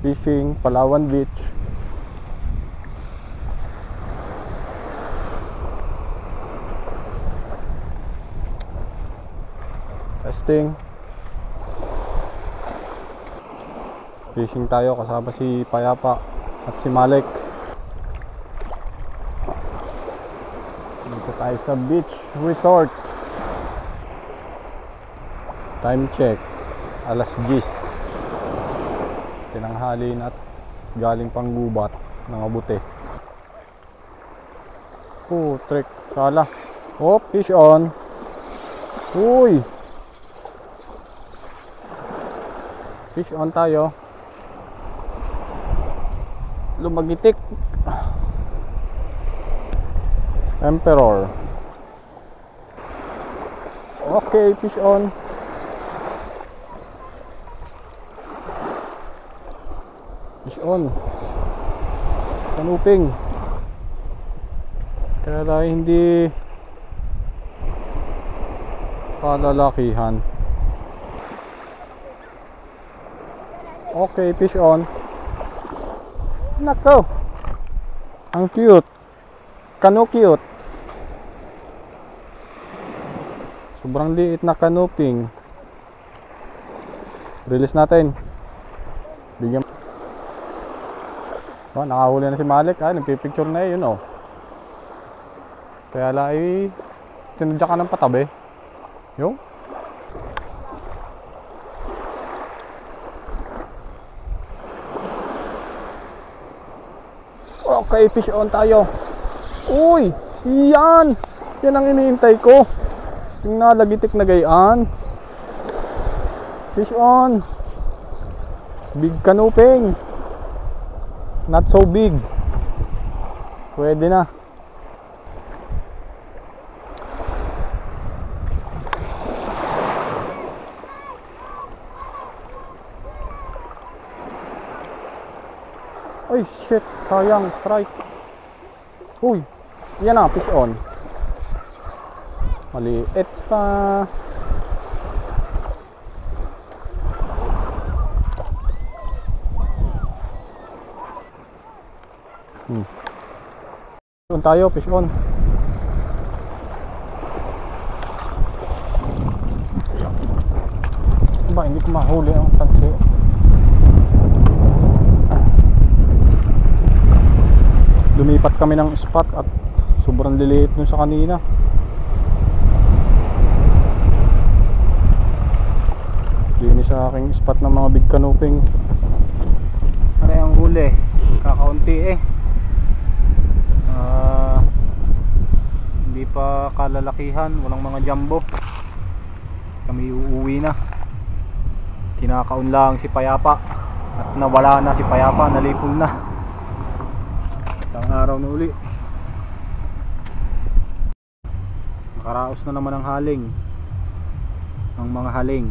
Fishing, Palawan Beach. Testing. Fishing tayo kasama si Payapa at si Malik. Dito tayo sa beach resort. Time check, alas 10. Tinanghalin at galing pang gubat ng abuti. Trek, kala. Oh, fish on. Uy, fish on tayo. Lumagitik. Emperor. Okay, fish on. Fish on. Kanuping. Kaya tayo hindi kalalakihan. Okay, fish on. Nako, ang cute. Kano cute. Sobrang liit na kanuping. Release natin. Bigyan. Oh, nakahuli na si Malik. Nagpipicture na yun, oh. Kaya lai tinadya ka ng patabi. Yung okay, fish on tayo. Uy, yan. Yan ang iniintay ko. Yung nalagitik na gayaan. Fish on. Big kanuping. Not so big. Pwede na. Ay, shit. Sayang. Strike. Uy. Yan na. Fish on. Maliit pa. Fish on tayo. Fish on. Ba, hindi ko mahuli ang tansi. Lumipat kami ng spot at sobrang liliit nun sa kanina. Linis sa aking spot ng mga big canoping. Ano yung huli? Kakaunti eh. Hindi pa kalalakihan. Walang mga jumbo. Kami uuwi na. Kinakaon lang si Payapa. At nawala na si Payapa. Nalipol na. Isang araw na uli. Nakaraos na naman ang haling. Ang mga haling.